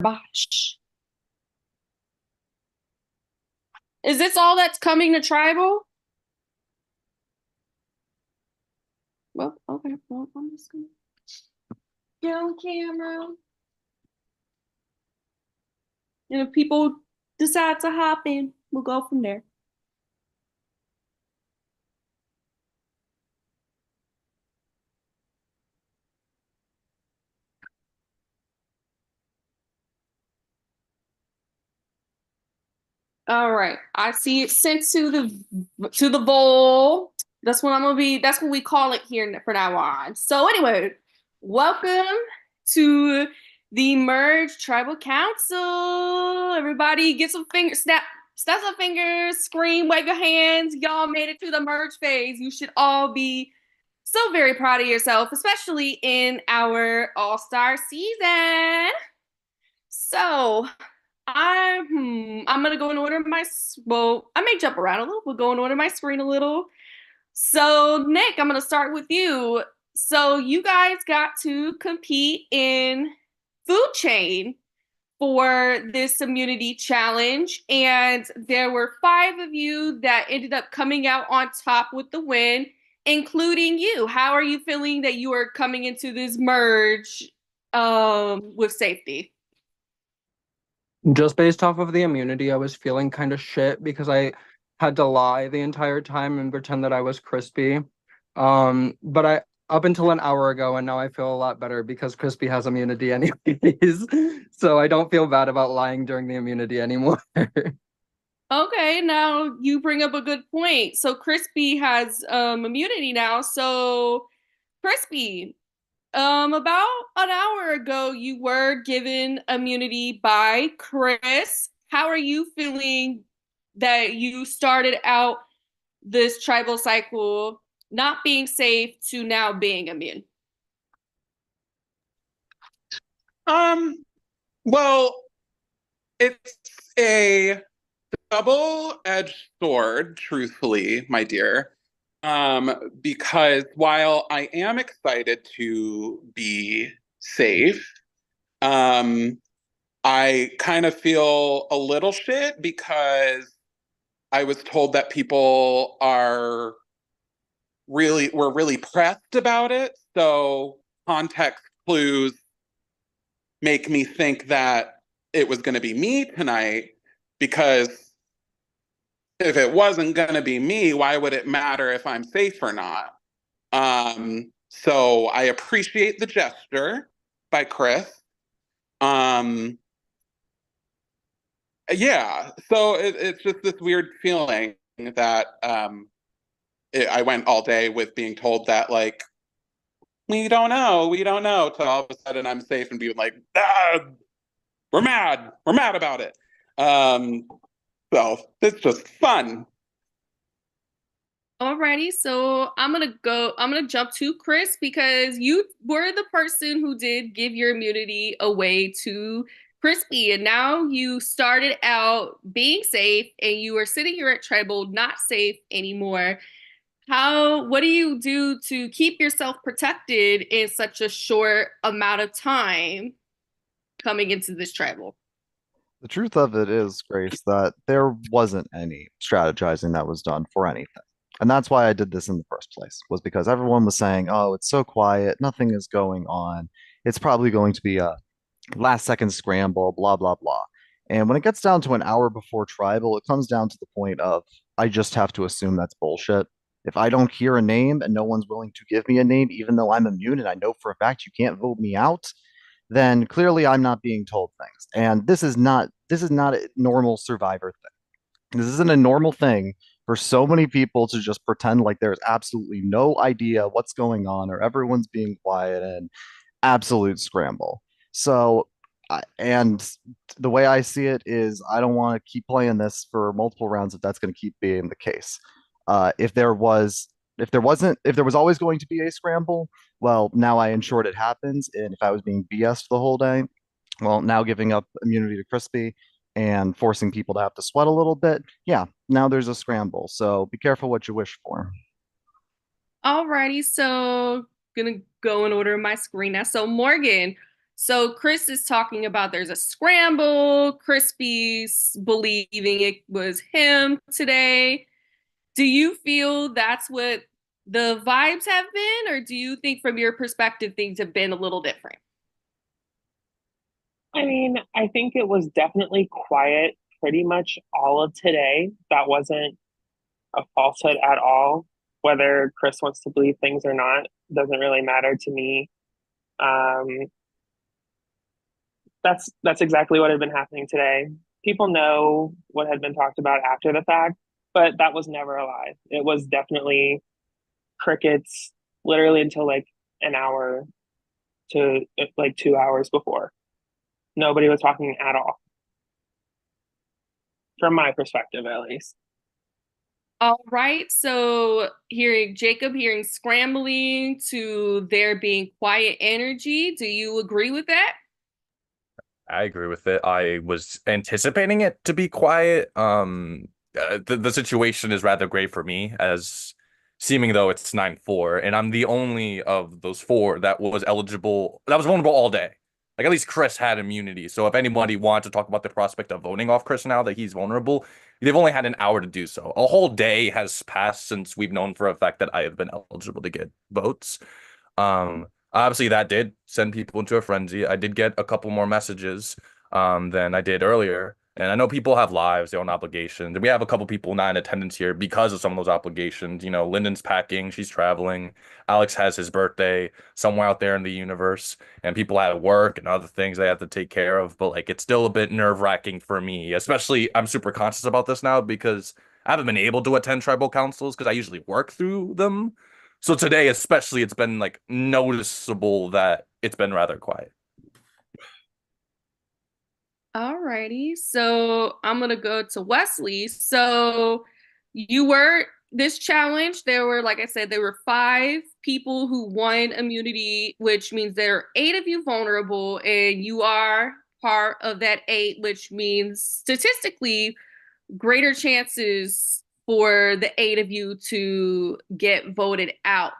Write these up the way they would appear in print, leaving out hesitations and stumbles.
Bosh. Is this all that's coming to tribal? Well, okay. Well, I'm just gonna get on camera. And if people decide to hop in, we'll go from there. All right. I see it sent to the bowl. That's what we call it here for now on. So anyway, welcome to the Merge Tribal Council. Everybody get some fingers, snap some fingers, scream, wave your hands. Y'all made it to the merge phase. You should all be so very proud of yourself, especially in our All-Star season. So I'm gonna go in order of my well, I may jump around a little, but go in order of my screen a little. So Nick, I'm gonna start with you. So you guys got to compete in food chain for this immunity challenge, and there were five of you that ended up coming out on top with the win, including you. How are you feeling that you are coming into this merge with safety? Just based off of the immunity, I was feeling kind of shit because I had to lie the entire time and pretend that I was crispy. But I up until an hour ago, and now I feel a lot better because Crispy has immunity anyways. So I don't feel bad about lying during the immunity anymore. Okay, now you bring up a good point. So Crispy has immunity now. So Crispy, about an hour ago you were given immunity by Chris. How are you feeling that you started out this tribal cycle not being safe to now being immune? Um, well, it's a double-edged sword, truthfully, my dear. Because while I am excited to be safe, um, I kind of feel a little shit because I was told that people were really pressed about it. So context clues make me think that it was going to be me tonight because if it wasn't going to be me, why would it matter if I'm safe or not? So I appreciate the gesture by Chris. Um, yeah, so it's just this weird feeling that I went all day with being told that, like, we don't know, till all of a sudden I'm safe and being like, ah, we're mad about it. Um, so it's just fun. Alrighty, so I'm gonna jump to Chris because you were the person who did give your immunity away to Crispy, and now you started out being safe and you are sitting here at Tribal not safe anymore. What do you do to keep yourself protected in such a short amount of time coming into this tribal? The truth of it is, Grace, that there wasn't any strategizing that was done for anything. And that's why I did this in the first place, was because everyone was saying, oh, it's so quiet, nothing is going on. It's probably going to be a last second scramble, blah, blah, blah. And when it gets down to an hour before tribal, it comes down to the point of I just have to assume that's bullshit. If I don't hear a name and no one's willing to give me a name, even though I'm immune and I know for a fact you can't vote me out, then clearly I'm not being told things. And this is not a normal survivor thing. This isn't a normal thing for so many people to just pretend like there's absolutely no idea what's going on or everyone's being quiet and absolute scramble. So, and the way I see it is I don't want to keep playing this for multiple rounds if that's going to keep being the case. If there was, if there was always going to be a scramble, well, now I ensured it happens. And if I was being BS'd the whole day, well, now giving up immunity to Crispy and forcing people to have to sweat a little bit, yeah, now there's a scramble. So be careful what you wish for. Alrighty, so gonna go in order of my screen now. So Morgan, So Chris is talking about there's a scramble. Crispy's believing it was him today. Do you feel that's what the vibes have been, or do you think from your perspective things have been a little different? I mean, I think it was definitely quiet pretty much all of today. That wasn't a falsehood at all. Whether Chris wants to believe things or not doesn't really matter to me. Um, that's exactly what had been happening today. People know what had been talked about after the fact, but that was never a lie. It was definitely crickets, literally until like an hour to like 2 hours before. Nobody was talking at all, from my perspective, at least. All right. So hearing Jacob hearing scrambling to there being quiet energy, do you agree with that? I agree with it. I was anticipating it to be quiet. The situation is rather great for me, as seeming though it's 9-4, and I'm the only of those four that was eligible, that was vulnerable all day. Like at least Chris had immunity. So if anybody wanted to talk about the prospect of voting off Chris now that he's vulnerable, they've only had an hour to do so. A whole day has passed since we've known for a fact that I have been eligible to get votes. Obviously that did send people into a frenzy. I did get a couple more messages than I did earlier. And I know people have lives, their own obligations. And we have a couple people not in attendance here because of some of those obligations. You know, Lyndon's packing, she's traveling. Alex has his birthday somewhere out there in the universe. And people have work and other things they have to take care of. But like it's still a bit nerve-wracking for me. Especially I'm super conscious about this now because I haven't been able to attend tribal councils because I usually work through them. So today, especially, it's been like noticeable that it's been rather quiet. Alrighty. So I'm gonna go to Wesley. So you were this challenge. There were, like I said, there were 5 people who won immunity, which means there are 8 of you vulnerable, and you are part of that 8, which means statistically greater chances for the 8 of you to get voted out.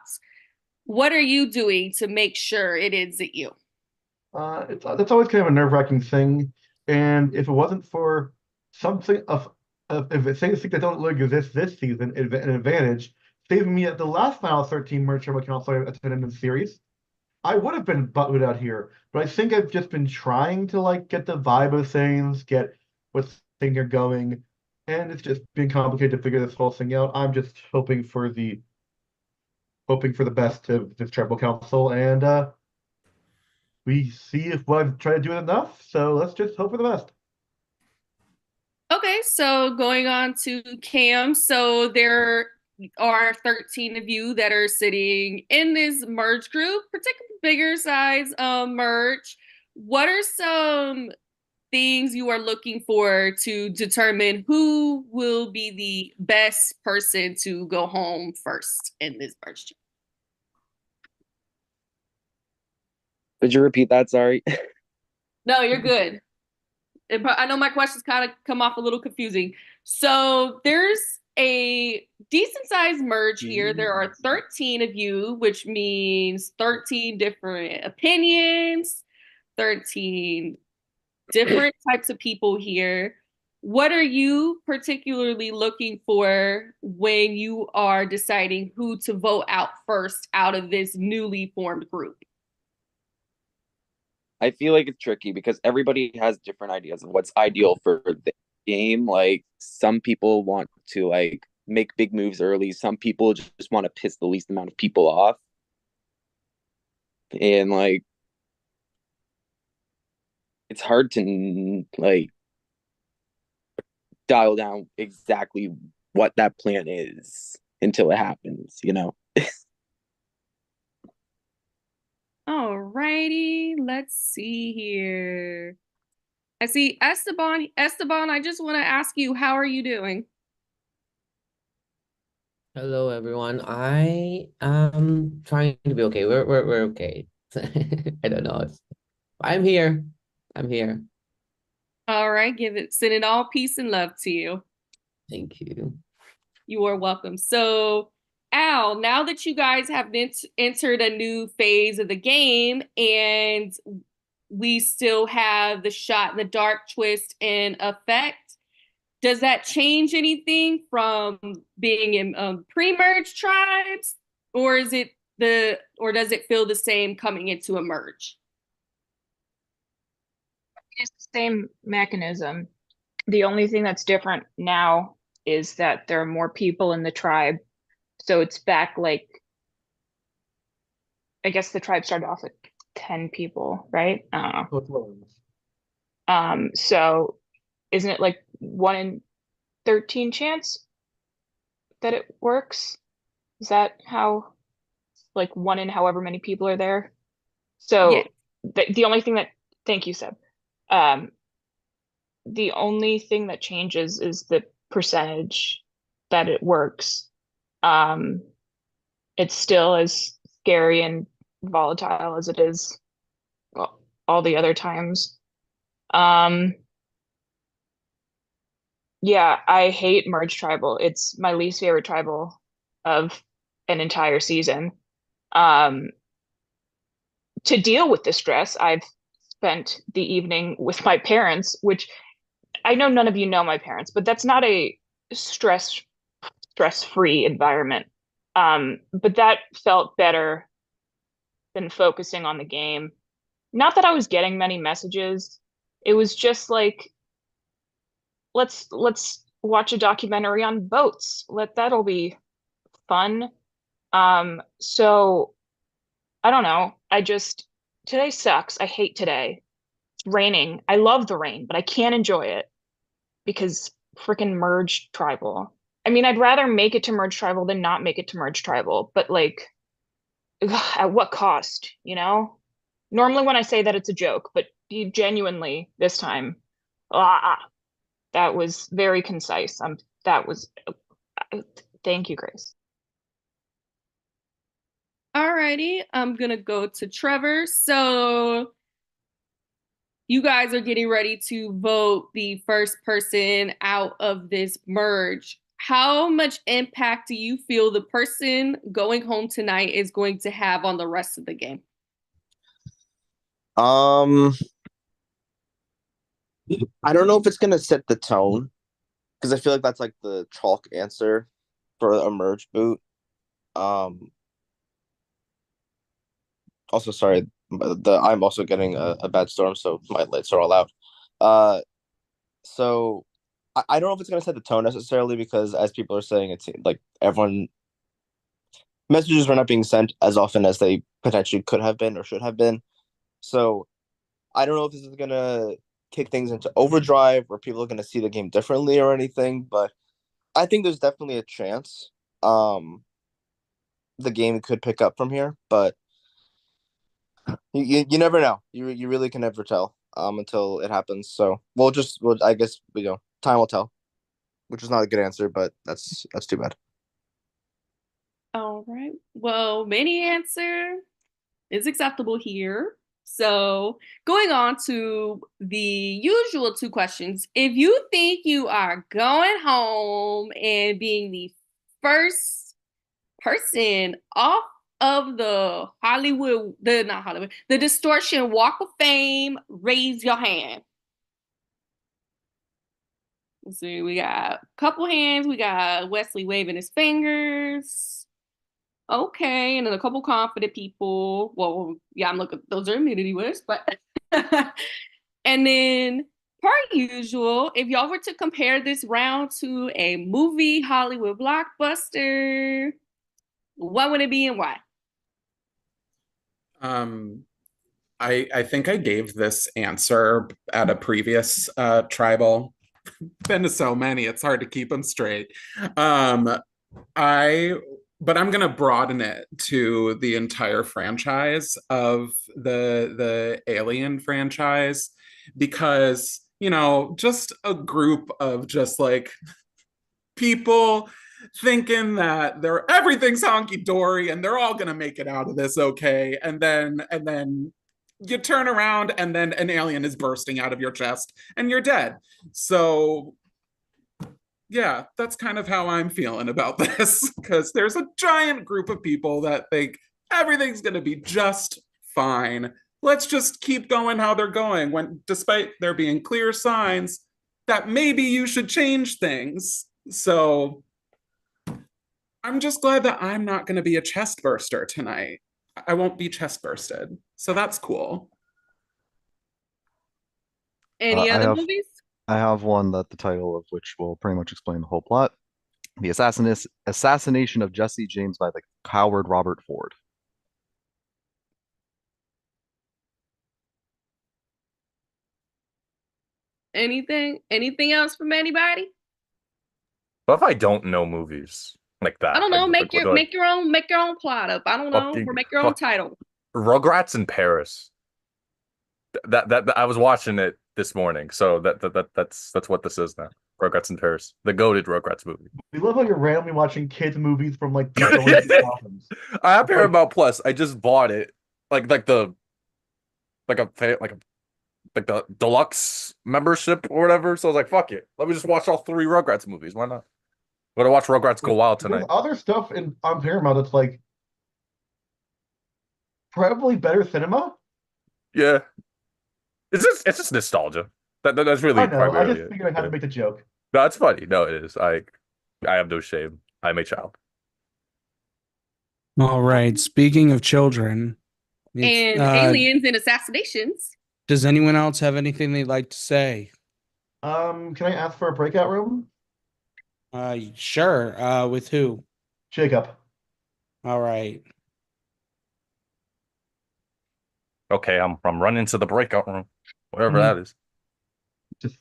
What are you doing to make sure it isn't you? That's always kind of a nerve-wracking thing. And if it wasn't for something of if it's things that don't really exist this season, an advantage, saving me at the last Final 13 Merge Turbo Council I attended in the series, I would have been butted out here. But I think I've just been trying to like get the vibe of things, get what's thing are going, and it's just been complicated to figure this whole thing out. I'm just hoping for the best of this tribal council, and we see if what I've tried to do it enough. So let's just hope for the best. Okay, so going on to Cam. So there are 13 of you that are sitting in this merge group, particularly bigger size merge. What are some things you are looking for to determine who will be the best person to go home first in this merge group? Could you repeat that? Sorry. No, you're good. I know my questions kind of come off a little confusing. So there's a decent sized merge here. There are 13 of you, which means 13 different opinions, 13 different types of people here. What are you particularly looking for when you are deciding who to vote out first out of this newly formed group? I feel like it's tricky because everybody has different ideas of what's ideal for the game. Like some people want to like make big moves early. Some people just want to piss the least amount of people off. And like it's hard to like dial down exactly what that plan is until it happens, you know? All righty, let's see here. I see Esteban. Esteban, I just want to ask you, how are you doing? Hello everyone. I am trying to be okay. We're okay. I don't know. I'm here. I'm here. All right, send it all peace and love to you. Thank you. You are welcome. So, Al, now that you guys have entered a new phase of the game and we still have the shot in the dark twist in effect. Does that change anything from being in pre-merge tribes, or does it feel the same coming into a merge? It's the same mechanism. The only thing that's different now is that there are more people in the tribe. So it's back like, I guess the tribe started off at 10 people, right? I don't know. So isn't it like 1 in 13 chance that it works? Is that how, like 1 in however many people are there? So Yeah. the only thing that, thank you, Seb. The only thing that changes is the percentage that it works. It's still as scary and volatile as it is all the other times. Yeah, I hate Merge Tribal. It's my least favorite tribal of an entire season. To deal with the stress, I've spent the evening with my parents, which I know none of you know my parents, but that's not a stress-free environment. But that felt better than focusing on the game. Not that I was getting many messages. It was just like, let's watch a documentary on boats. That'll be fun. So I don't know. Today sucks. I hate today. It's raining. I love the rain, but I can't enjoy it because freaking Merge Tribal. I mean, I'd rather make it to Merge Tribal than not make it to Merge Tribal, but like, at what cost, you know? Normally when I say that it's a joke, but genuinely this time, that was very concise. Thank you, Grace. Alrighty, I'm gonna go to Trevor. So you guys are getting ready to vote the first person out of this merge. How much impact do you feel the person going home tonight is going to have on the rest of the game? I don't know if it's gonna set the tone, because I feel like that's like the chalk answer for a merge boot. Also, sorry, I'm also getting a bad storm, so my lights are all out. So I don't know if it's gonna set the tone necessarily, because as people are saying, it's like messages were not being sent as often as they potentially could have been or should have been. So I don't know if this is gonna kick things into overdrive where people are gonna see the game differently or anything, but I think there's definitely a chance the game could pick up from here, but you never know. You really can never tell until it happens. So I guess time will tell, which is not a good answer, but that's too bad. All right. Well, many answer is acceptable here. So going on to the usual 2 questions. If you think you are going home and being the first person off of the the Distortion Walk of Fame, raise your hand. Let's see, we got a couple hands. We got Wesley waving his fingers. Okay, and then a couple confident people. Well, yeah, I'm looking, those are immunity wish, but and then per usual, if y'all were to compare this round to a movie Hollywood blockbuster, what would it be and why? I think I gave this answer at a previous tribal. Been to so many, it's hard to keep them straight. But I'm gonna broaden it to the entire franchise of the Alien franchise, because just a group of just like people thinking that everything's honky-dory and they're all gonna make it out of this okay, and then you turn around and then an alien is bursting out of your chest and you're dead. So yeah, that's kind of how I'm feeling about this, because there's a giant group of people that think everything's gonna be just fine, let's just keep going how they're going, when despite there being clear signs that maybe you should change things. So I'm just glad that I'm not going to be a chest burster tonight. I won't be chest bursted. So that's cool. Any I other have- movies? I have one that the title of which will pretty much explain the whole plot. The assassination of Jesse James by the coward Robert Ford. Anything else from anybody? What if I don't know movies like that? I don't know. Like, what do I- Make your own plot up. I don't know. Fucking- Or make your own fuck- title. Rugrats in Paris. That I was watching it this morning, so that's what this is now. Rugrats in Paris, the goated Rugrats movie. We love how you're randomly watching kids movies from like the early 2000s. I have Paramount Plus. I just bought it, like the deluxe membership or whatever. So I was like, fuck it, let me just watch all 3 Rugrats movies. Why not? I'm gonna watch Rugrats Go Wild There's tonight. other stuff on Paramount that's like probably better cinema. Yeah, it's just nostalgia. That's really I know. I primarily just it. figured I had Yeah. to make the joke. No, it's funny. No, it is. I have no shame. I'm a child. All right. Speaking of children, And aliens and assassinations. does anyone else have anything they'd like to say? Can I ask for a breakout room? Sure. With who? Jacob. All right. Okay, I'm running to the breakout room, whatever Mhm. that is.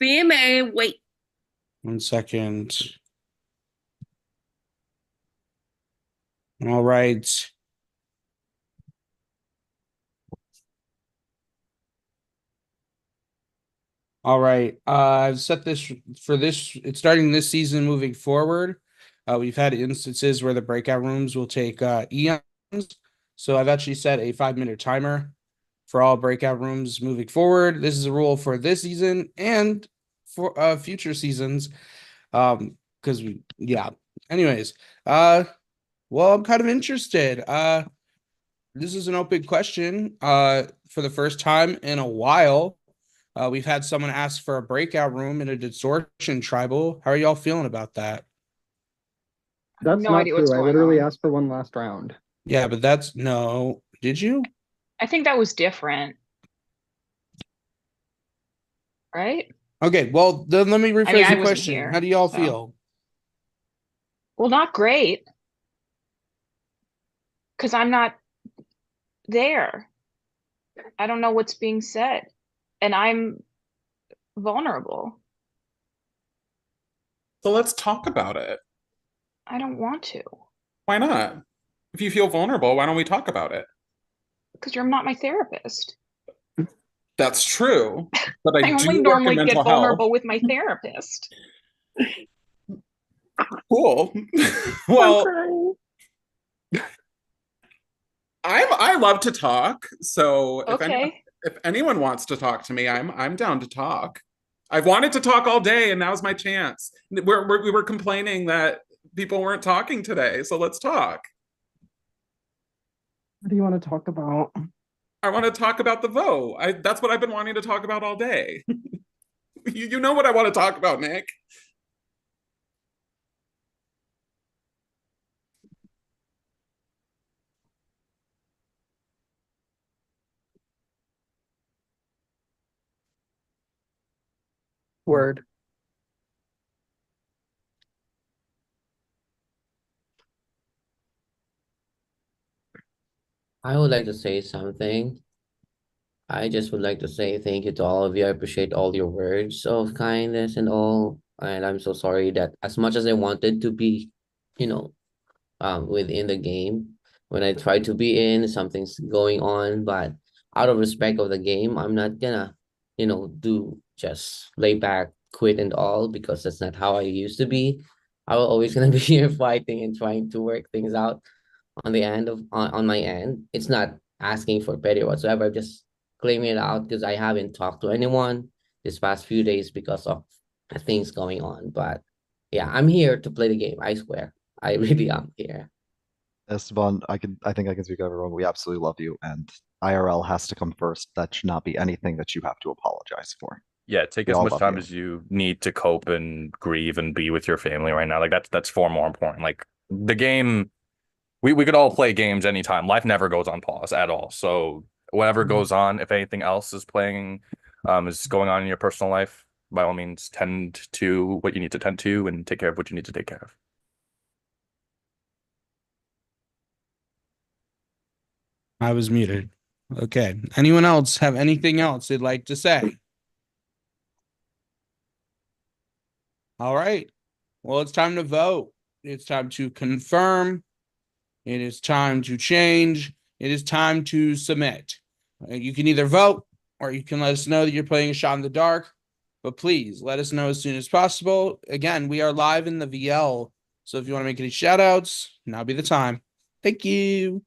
BMA, wait. 1 second. All right. All right. I've set this for this. It's starting this season moving forward. We've had instances where the breakout rooms will take eons. So I've actually set a 5-minute timer for all breakout rooms moving forward. This is a rule for this season and for future seasons. Because anyways, well, I'm kind of interested. This is an open question. For the first time in a while, we've had someone ask for a breakout room in a distortion tribal. How are y'all feeling about that? That's No not idea what's true. I going literally on. asked for one last round. Yeah, but that's no. Did you? I think that was different. Right? Okay, well, then let me rephrase I the wasn't question. here, How do y'all so. feel? Well, not great. Because I'm not there. I don't know what's being said. And I'm vulnerable. So let's talk about it. I don't want to. Why not? If you feel vulnerable, why don't we talk about it? Because you're not my therapist. That's true. But I I do only work normally in get mental vulnerable health. with my therapist. Cool. Well, I love to talk. So Okay. if anyone wants to talk to me, I'm down to talk. I've wanted to talk all day, and now's my chance. We were complaining that people weren't talking today, so let's talk. What do you want to talk about? I want to talk about the vote. That's what I've been wanting to talk about all day. You know what I want to talk about, Nick. Word. I would like to say something. I just would like to say thank you to all of you. I appreciate all your words of kindness and all. And I'm so sorry that as much as I wanted to be, within the game, when I try to be in, something's going on. But out of respect of the game, I'm not gonna, do just lay back, quit and all, because that's not how I used to be. I will always gonna be here fighting and trying to work things out on the end of on my end. It's not asking for pity whatsoever. I'm just claiming it out because I haven't talked to anyone this past few days because of things going on. But yeah, I'm here to play the game. I swear, I really am here. Esteban, I think I can speak for everyone. We absolutely love you, and IRL has to come first. That should not be anything that you have to apologize for. Yeah, take We as all much love time you. as you need to cope and grieve and be with your family right now. Like that's far more important. Like the game, we could all play games anytime. Life never goes on pause at all. So whatever goes on, if anything else is playing, is going on in your personal life, by all means, tend to what you need to tend to and take care of what you need to take care of. I was muted. Okay. Anyone else have anything else they'd like to say? All right. Well, it's time to vote. It's time to confirm. It is time to change. It is time to submit. You can either vote or you can let us know that you're playing a shot in the dark. But please let us know as soon as possible. Again, we are live in the VL. So if you want to make any shout outs, now be the time. Thank you.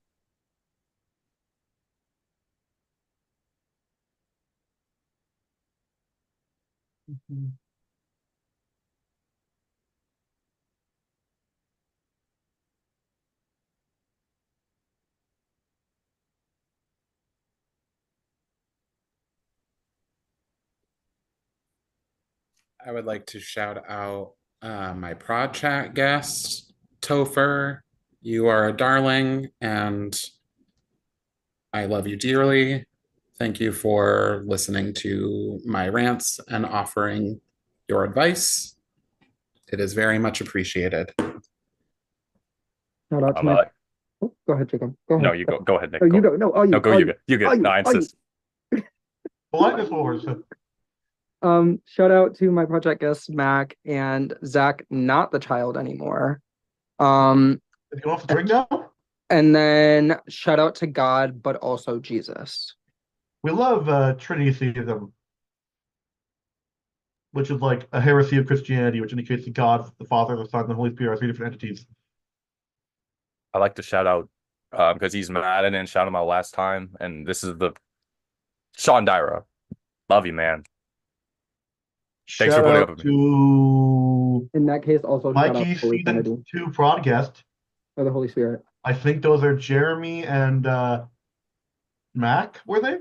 I would like to shout out my prod chat guest, Topher. You are a darling, and I love you dearly. Thank you for listening to my rants and offering your advice. It is very much appreciated. Shout out to my. Oh, go ahead, Jacob. Go ahead. No, you go. Go ahead, Nick. Oh, you go. No, oh, you. No, go. Oh, You go. You go. No, I insist. Politeness wars. Shout out to my project guests, Mac and Zach, not the child anymore. If you want to drink now? And then shout out to God, but also Jesus. We love Trinitytheism, which is like a heresy of Christianity, which indicates that God, the Father, the Son, and the Holy Spirit are three different entities. I like to shout out because he's mad and didn't shout him out last time, and this is the Sean Dyra. Love you, man. Thanks for Shout putting out up with me. to In that case, also shout out Mikey, Holy Trinity season 2 prod guest. or the Holy Spirit. I think those are Jeremy and Mac, were they?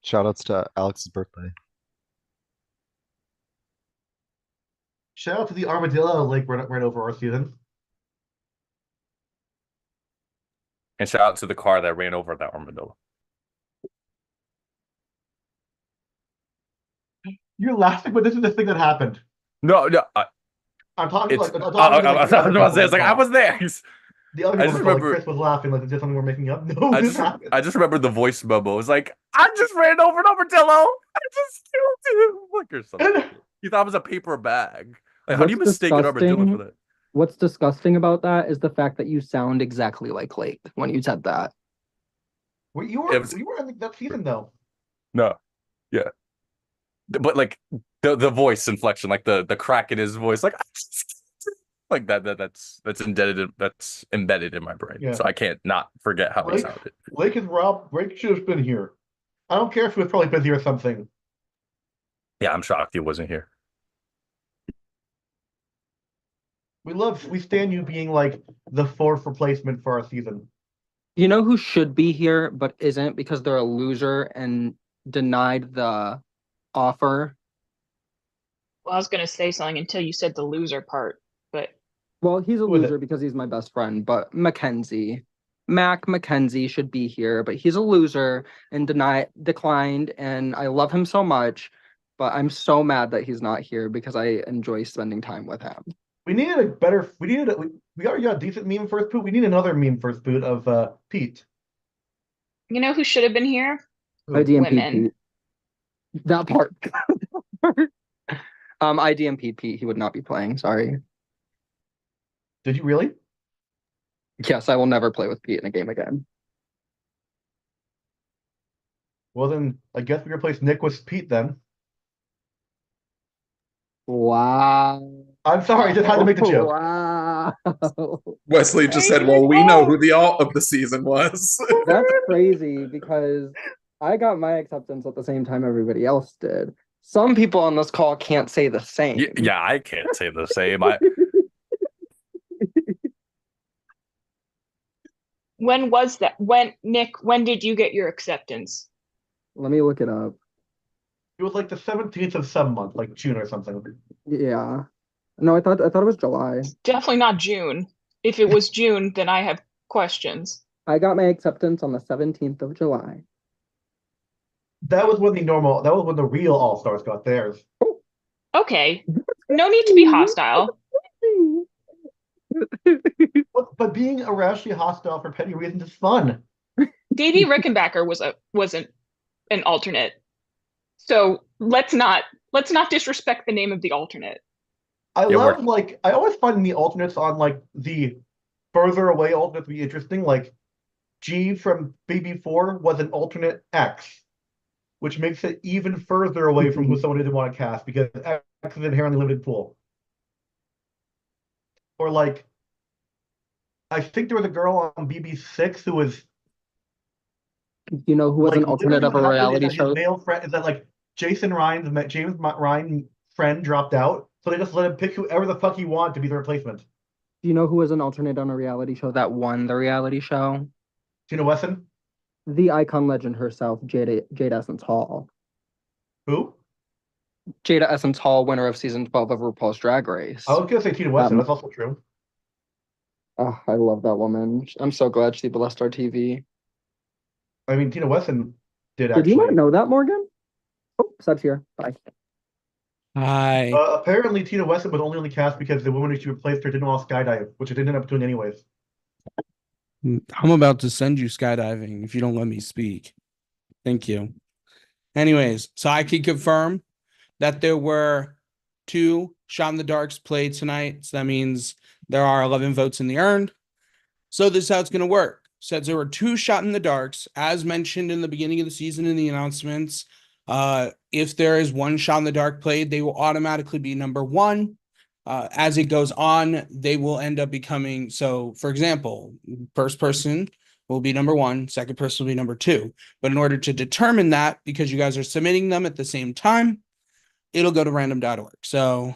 Shout outs to Alex's birthday. Shout out to the Armadillo Lake right over our season. And shout out to the car that ran over that armadillo. You're laughing, but this is the thing that happened. No, I'm talking it's. like I was about to say, it's like I was there. The other I people just like remember- Chris was laughing like, is this something we're making up? No, I this just happened. I just remember the voice memo. It was like, I just ran over an armadillo. I just killed him. Like or something. You thought it was a paper bag. Like, how do you What's mistake an armadillo disgusting- for that? What's disgusting about that is the fact that you sound exactly like Lake when you said that. Well, you were in that season though. No. Yeah. But like the voice inflection, like the crack in his voice, like like that's embedded in my brain. Yeah. So I can't not forget how he Lake, sounded. Lake and Rob, Lake should have been here. I don't care if he was probably busy or something. Yeah, I'm shocked he wasn't here. We stand you being like the fourth replacement for our season. You know who should be here but isn't because they're a loser and denied the offer? Well, I was gonna say something until you said the loser part, but Well, he's a Who is loser it? because he's my best friend, but Mackenzie. Mac Mackenzie should be here, but he's a loser and declined, and I love him so much, but I'm so mad that he's not here because I enjoy spending time with him. We needed a better. We already got a decent meme first boot. We need another meme first boot of Pete. you know who should have been here? IDMP Women. Pete. That part. IDMP Pete, he would not be playing, sorry. Did you really? Yes, I will never play with Pete in a game again. Well then, I guess we replace Nick with Pete then. Wow. I'm sorry, I just had to make the joke. Wow. Wesley just said, well, we know who the alt of the season was. That's crazy because I got my acceptance at the same time everybody else did. Some people on this call can't say the same. Yeah, I can't say the same. When was that? Nick, when did you get your acceptance? Let me look it up. It was like the 17th of some month, like June or something. Yeah. No, I thought it was July. Definitely not June. If it was June, then I have questions. I got my acceptance on the 17th of July. That was when the real All-Stars got theirs. Okay. No need to be hostile. But being irrationally hostile for petty reasons is fun. Davey Rickenbacker wasn't an alternate. So let's not disrespect the name of the alternate. I always find the alternates on like the further away alternates be interesting. Like G from BB4 was an alternate X, which makes it even further away from who someone didn't want to cast because X is an inherently limited pool. Or like, I think there was a girl on BB6 who was. You know who was like, an alternate of a reality his show? male friend is that like James Ryan friend dropped out, so they just let him pick whoever the fuck he wanted to be the replacement. Do you know who was an alternate on a reality show that won the reality show? Tina Wesson? The icon legend herself, Jada Essence Hall. Who? Jada Essence Hall, winner of season 12 of RuPaul's Drag Race. I was gonna say Tina Wesson. That's also true. Oh, I love that woman. I'm so glad she blessed our TV. I mean, Tina Wesson did you not know that, Morgan? Oh, Seb's here. Bye. Hi. Apparently, Tina Wesson was only cast because the woman who she replaced her didn't want to skydive, which I didn't end up doing anyways. I'm about to send you skydiving if you don't let me speak. Thank you. Anyways, so I can confirm that there were 2 Shot in the Darks played tonight. So that means there are 11 votes in the earned. So this is how it's going to work. Says there were 2 Shot in the Darks, as mentioned in the beginning of the season in the announcements. If there is 1 Shot in the Dark played, they will automatically be number 1. As it goes on, they will end up becoming, so for example, first person will be number 1, second person will be number 2. But in order to determine that, because you guys are submitting them at the same time, it'll go to random.org. So,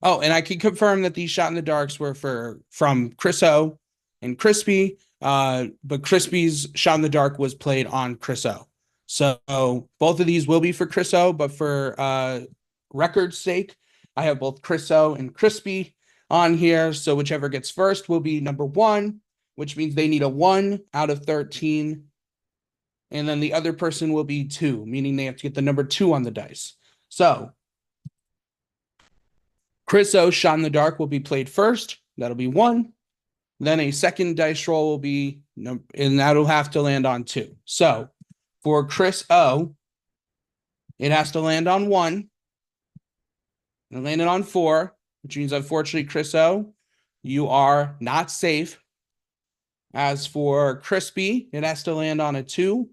oh, and I can confirm that these Shot in the Darks were from Chris O and Crispy, but Crispy's Shot in the Dark was played on Chris O. So both of these will be for Chris O, but for record's sake, I have both Chris O and Crispy on here. So whichever gets first will be number 1, which means they need a 1 out of 13. And then the other person will be 2, meaning they have to get the number 2 on the dice. So Chris O Shot in the Dark will be played first. That'll be 1. Then a second dice roll will be, and that'll have to land on 2. So for Chris O, it has to land on 1. And it landed on 4, which means unfortunately, Chris O, you are not safe. As for Crispy, it has to land on a 2.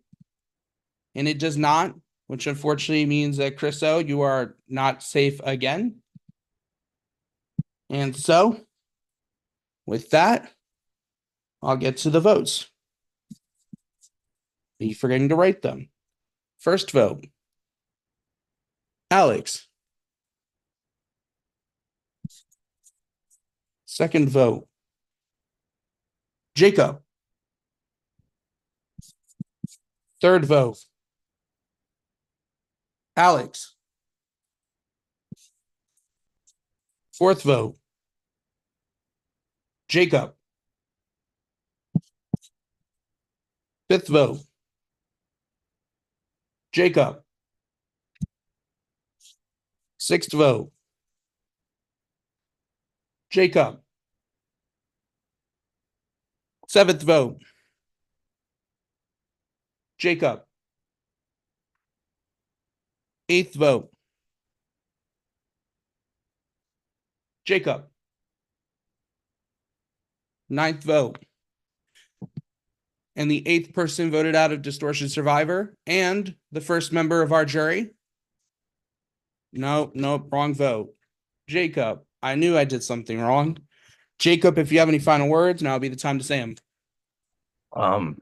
And it does not, which unfortunately means that Chris O, you are not safe again. And so, with that, I'll get to the votes. Are you forgetting to write them? First vote, Alex. Second vote, Jacob. Third vote, Alex. Fourth vote, Jacob. Fifth vote, Jacob. Sixth vote, Jacob. Seventh vote, Jacob. Eighth vote, Jacob. Ninth vote. And the 8th person voted out of Distortion Survivor and the first member of our jury. No, wrong vote. Jacob. I knew I did something wrong. Jacob, if you have any final words, now would be the time to say them. I'm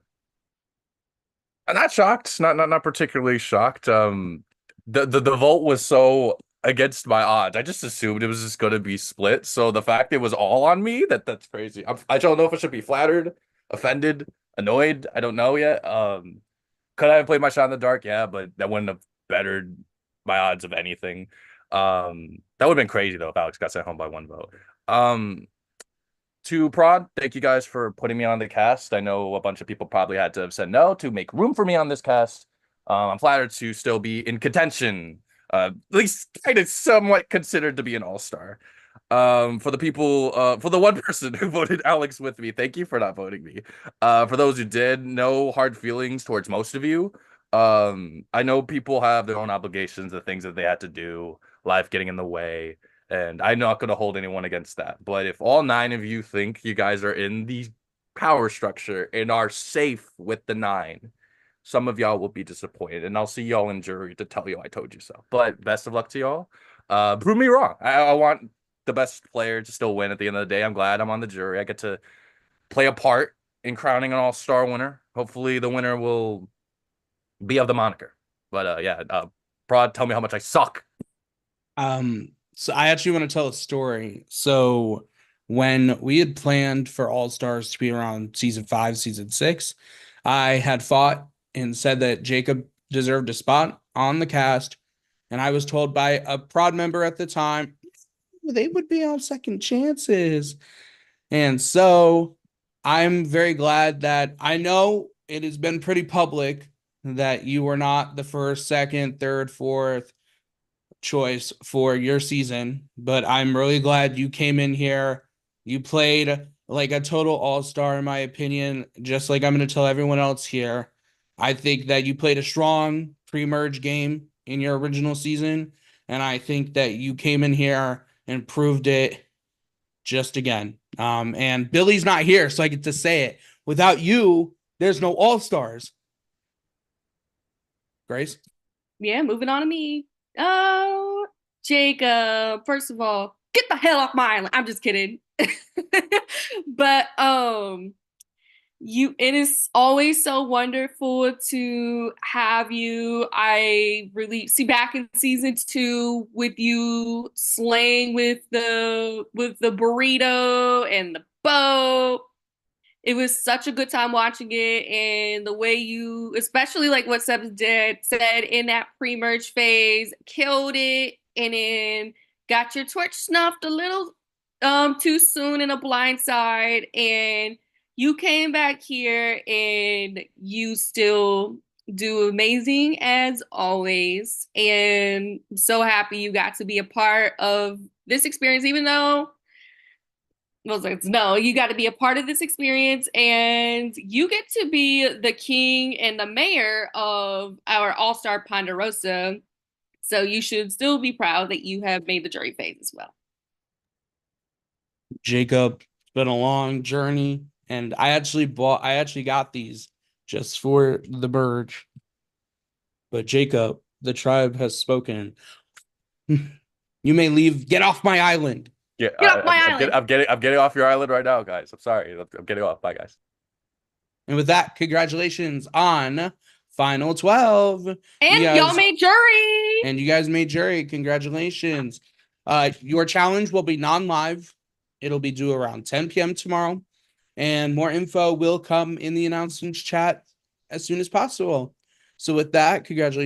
not shocked. Not particularly shocked. The vote was so against my odds. I just assumed it was just going to be split. So the fact it was all on me, that's crazy. I don't know if I should be flattered offended, annoyed. I don't know yet. Could I have played my shot in the dark? Yeah, but that wouldn't have bettered my odds of anything. That would have been crazy though if Alex got sent home by 1 vote. To Prod, thank you guys for putting me on the cast. I know a bunch of people probably had to have said no to make room for me on this cast. I'm flattered to still be in contention, at least kind of somewhat considered to be an all-star. For the people, for the one person who voted Alex with me, thank you for not voting me. For those who did, no hard feelings towards most of you. I know people have their own obligations, the things that they had to do, life getting in the way. And I'm not going to hold anyone against that. But if all 9 of you think you guys are in the power structure and are safe with the 9, some of y'all will be disappointed. And I'll see y'all in jury to tell you I told you so. But best of luck to y'all. Prove me wrong. I want the best player to still win at the end of the day. I'm glad I'm on the jury. I get to play a part in crowning an all-star winner. Hopefully the winner will be of the moniker. But Prod, tell me how much I suck. So I actually want to tell a story. So when we had planned for All Stars to be around season 5, season 6, I had fought and said that Jacob deserved a spot on the cast. And I was told by a Prod member at the time, they would be on second chances. And so I'm very glad that I know it has been pretty public that you were not the first, second, third, fourth choice for your season, but I'm really glad you came in here. You played like a total all-star, in my opinion, just like I'm going to tell everyone else here. I think that you played a strong pre-merge game in your original season, and I think that you came in here and proved it just again. And Billy's not here, so I get to say it. Without you, there's no all-stars. Grace? Yeah, moving on to me. Oh, Jacob, first of all, get the hell off my island. I'm just kidding. But it is always so wonderful to have you. I really see back in season 2 with you slaying with the burrito and the boat. It was such a good time watching it, and the way you, especially like what Sebs said in that pre-merge phase, killed it, and then got your torch snuffed a little too soon in a blind side, and you came back here and you still do amazing as always. And I'm so happy you got to be a part of this experience, even though I was like, no, you got to be a part of this experience, and you get to be the king and the mayor of our all-star Ponderosa. So you should still be proud that you have made the jury phase as well. Jacob, it's been a long journey, and I actually got these just for the merge. But Jacob, the tribe has spoken. You may leave. Get off my island. Yeah, Get off my island. I'm getting off your island right now, guys. I'm sorry. I'm getting off. Bye, guys. And with that, congratulations on Final 12. And y'all made jury. And you guys made jury. Congratulations. Your challenge will be non-live. It'll be due around 10 p.m. tomorrow. And more info will come in the announcements chat as soon as possible. So with that, congratulations.